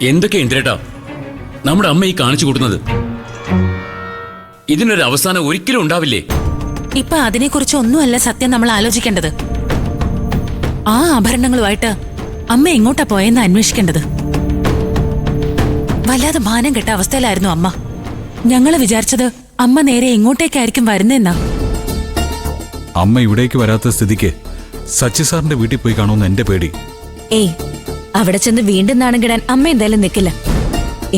എന്തൊക്കെ ഇന്ദ്രേട്ടാ നമ്മുടെ അമ്മ ഈ കാണിച്ചു കൂട്ടുന്നത്? ഇതിനൊരു അവസാനം ഒരിക്കലും ഉണ്ടാവില്ലേ? ഇപ്പൊ അതിനെക്കുറിച്ച് ഒന്നുമല്ല സത്യം നമ്മൾ ആലോചിക്കേണ്ടത്. ആ ആഭരണങ്ങളുമായിട്ട് അമ്മ എങ്ങോട്ടാ പോയെന്ന് അന്വേഷിക്കേണ്ടത്. വല്ലാതെ മാനം കെട്ട അവസ്ഥയിലായിരുന്നു അമ്മ. ഞങ്ങള് വിചാരിച്ചത് അമ്മ നേരെ എങ്ങോട്ടേക്കായിരിക്കും വരുന്നെന്നാ. അമ്മ ഇവിടേക്ക് വരാത്ത സ്ഥിതിക്ക് സച്ചി സാറിന്റെ വീട്ടിൽ പോയി കാണുമെന്ന് എന്റെ പേടി. ഏയ്, അവിടെ ചെന്ന് വീണ്ടും നാണംകിടാൻ അമ്മ എന്തായാലും നിൽക്കില്ല.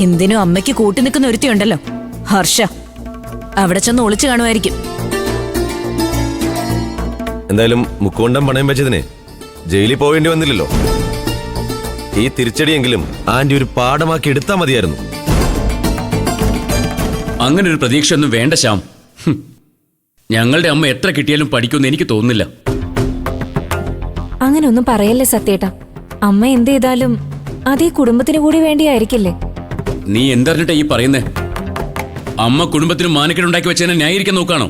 എന്തിനും അമ്മയ്ക്ക് കൂട്ടി നിൽക്കുന്ന ഒരുത്തിയുണ്ടല്ലോ, ഹർഷ. അവിടെ ചെന്ന് ഒളിച്ചു കാണുമായിരിക്കും. എന്തായാലും മുക്കുകൊണ്ടം പണയം വെച്ചതിന് ജയിലിൽ പോവേണ്ടി വന്നില്ലല്ലോ. ഈ തിരിച്ചടിയെങ്കിലും ആന്റി ഒരു പാഠമാക്കി എടുത്താൽ മതിയായിരുന്നു. അങ്ങനെ ഒരു പ്രതീക്ഷയൊന്നും വേണ്ട ശ്യാം. ഞങ്ങളുടെ അമ്മ എത്ര കിട്ടിയാലും പഠിക്കുമെന്ന് എനിക്ക് തോന്നുന്നില്ല. അങ്ങനെ ഒന്നും പറയല്ലേ സത്യേട്ടാ. അമ്മ എന്ത് ചെയ്താലും അതേ കുടുംബത്തിന് കൂടി വേണ്ടിയായിരിക്കില്ലേ? നീ എന്തറിഞ്ഞിട്ടാ ഈ പറയുന്നേ? അമ്മ കുടുംബത്തിന് മാനക്കേടുണ്ടാക്കി വെച്ചതിനെ ന്യായീകരിക്കാൻ നോക്കാണോ?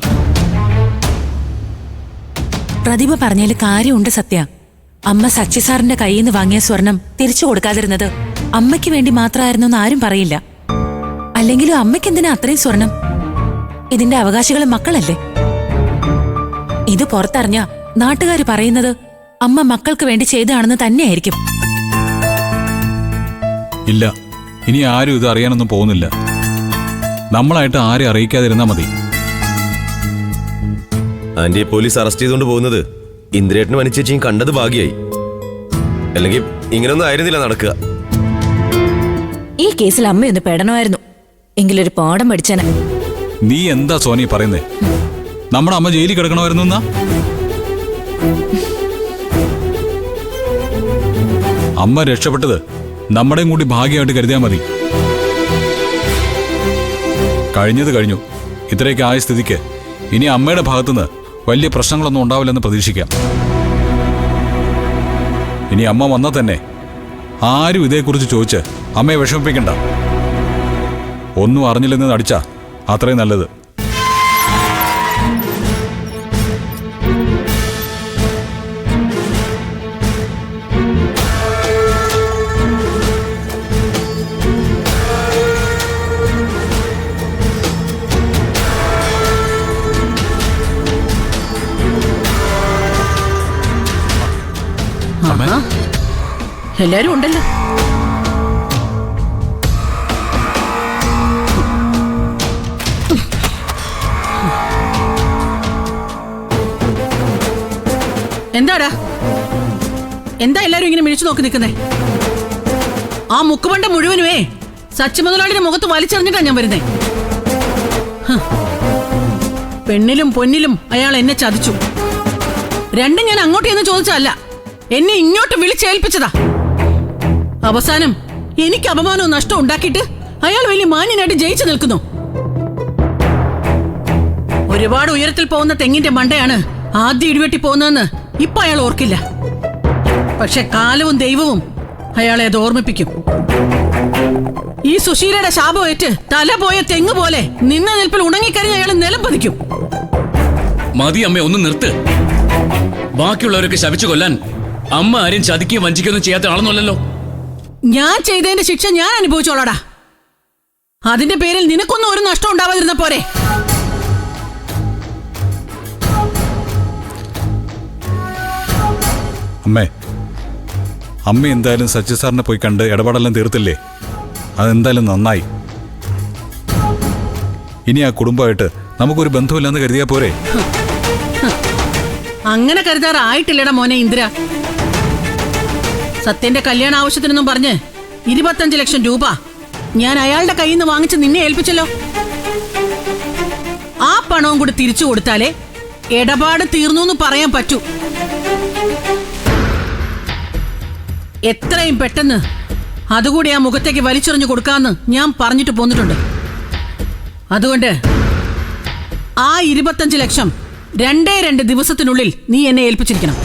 പ്രതിഭ പറഞ്ഞാല് കാര്യമുണ്ട് സത്യ. അമ്മ സച്ചി സാറിന്റെ കയ്യിൽ നിന്ന് വാങ്ങിയ സ്വർണം തിരിച്ചു കൊടുക്കാതിരുന്നത് അമ്മയ്ക്ക് വേണ്ടി മാത്രമായിരുന്നു എന്ന് ആരും പറയില്ല. അല്ലെങ്കിലും അമ്മയ്ക്ക് എന്തിനാ അത്രയും സ്വർണം? ഇതിന്റെ അവകാശികളും മക്കളല്ലേ? ഇത് പുറത്തറിഞ്ഞ നാട്ടുകാര് പറയുന്നത് അമ്മ മക്കൾക്ക് വേണ്ടി ചെയ്തതാണെന്ന് തന്നെയായിരിക്കും. ഇല്ല, ഇനി ആരും ഇത് അറിയാനൊന്നും പോകുന്നില്ല. നമ്മളായിട്ട് ആരെ അറിയിക്കാതിരുന്നാ മതി. ആന്റിയെ പോലീസ് അറസ്റ്റ് ചെയ്തുകൊണ്ട് പോകുന്നത് ഇന്ദ്രേട്ടനും അനുചേച്ചിയും കണ്ടത് ഭാഗ്യായി. അല്ലെങ്കിൽ ഇങ്ങനൊന്നും ആയിരുന്നില്ല നടക്കുക. ഈ കേസിൽ അമ്മയൊന്ന് പെടണമായിരുന്നു, എങ്കിലൊരു പാഠം പഠിച്ചേന. നീ എന്താ സോനി പറയുന്നേ? നമ്മുടെ അമ്മ ജയിലിൽ കിടക്കണമായിരുന്നു എന്നാ? അമ്മ രക്ഷപ്പെട്ടത് നമ്മുടെയും കൂടി ഭാഗ്യമായിട്ട് കരുതിയാൽ മതി. കഴിഞ്ഞത് കഴിഞ്ഞു. ഇത്രയൊക്കെ ആയ സ്ഥിതിക്ക് ഇനി അമ്മയുടെ ഭാഗത്തുനിന്ന് വലിയ പ്രശ്നങ്ങളൊന്നും ഉണ്ടാവില്ലെന്ന് പ്രതീക്ഷിക്കാം. ഇനി അമ്മ വന്നാൽ തന്നെ ആരും ഇതേക്കുറിച്ച് ചോദിച്ച് അമ്മയെ വിഷമിപ്പിക്കണ്ട. ഒന്നും അറിഞ്ഞില്ലെന്ന് നടിച്ചാ അത്രയും നല്ലത്. എല്ലാരും ഉണ്ടല്ലോ. എന്താടാ, എന്താ എല്ലാരും ഇങ്ങനെ മിഴിച്ചു നോക്കി നിൽക്കുന്നേ? ആ മുക്കുപണ്ട മുഴുവനുമേ സച്ചി മുതലാളിയുടെ മുഖത്ത് വലിച്ചെറിഞ്ഞിട്ടാ ഞാൻ വരുന്നേ. പെണ്ണിലും പൊന്നിലും അയാൾ എന്നെ ചതിച്ചു. രണ്ടും ഞാൻ അങ്ങോട്ട് എന്ന് ചോദിച്ചല്ല, എന്നെ ഇങ്ങോട്ട് വിളിച്ചേൽപ്പിച്ചതാ. അവസാനം എനിക്ക് അപമാനവും നഷ്ടവും ഉണ്ടാക്കിയിട്ട് അയാൾ വലിയ മാന്യനായിട്ട് ജയിച്ചു നിൽക്കുന്നു. ഒരുപാട് ഉയരത്തിൽ പോകുന്ന തെങ്ങിന്റെ മണ്ടയാണ് ആദ്യം ഇടിവെട്ടി പോകുന്നതെന്ന് ഇപ്പൊ അയാൾ ഓർക്കില്ല. പക്ഷെ കാലവും ദൈവവും അയാളെ അത് ഓർമ്മിപ്പിക്കും. ഈ സുശീലയുടെ ശാപമേറ്റ് തല പോയ തെങ്ങ് പോലെ നിന്ന നിൽപ്പിൽ ഉണങ്ങിക്കഴിഞ്ഞ അയാൾ നിലം പതിക്കും. മതി അമ്മ, ഒന്ന് നിർത്ത്. ബാക്കിയുള്ളവരൊക്കെ ശപിച്ചു കൊല്ലാൻ അമ്മ ആരും ചതിക്കുകയും വഞ്ചിക്കുകയൊന്നും ചെയ്യാത്ത ആളൊന്നുമല്ലല്ലോ. ഞാൻ ചെയ്തതിന്റെ ശിക്ഷ ഞാൻ അനുഭവിച്ചോളാടാ. അതിന്റെ പേരിൽ നിനക്കൊന്നും ഒരു നഷ്ടം ഉണ്ടാവാതിരുന്ന പോരെ? അമ്മ എന്തായാലും സച്ചി സാറിനെ പോയി കണ്ട് ഇടപാടെല്ലാം തീർത്തില്ലേ? അതെന്തായാലും നന്നായി. ഇനി ആ കുടുംബമായിട്ട് നമുക്കൊരു ബന്ധമില്ലെന്ന് കരുതിയാ പോരെ? അങ്ങനെ കരുതാറായിട്ടില്ലടാ മോനെ ഇന്ദ്ര. സത്യന്റെ കല്യാണ ആവശ്യത്തിനൊന്നും പറഞ്ഞ് 25 ലക്ഷം രൂപ ഞാൻ അയാളുടെ കയ്യിൽ നിന്ന് വാങ്ങിച്ച് നിന്നെ ഏൽപ്പിച്ചല്ലോ. ആ പണവും കൂടി തിരിച്ചു കൊടുത്താലേ ഇടപാട് തീർന്നു എന്ന് പറയാൻ പറ്റൂ. എത്രയും പെട്ടെന്ന് അതുകൂടി ആ മുഖത്തേക്ക് വലിച്ചെറിഞ്ഞു കൊടുക്കാന്ന് ഞാൻ പറഞ്ഞിട്ട് പോന്നിട്ടുണ്ട്. അതുകൊണ്ട് ആ 25 ലക്ഷം 2 ദിവസത്തിനുള്ളിൽ നീ എന്നെ ഏൽപ്പിച്ചിരിക്കണം.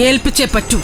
ഏൽപ്പിച്ചേ പറ്റൂ.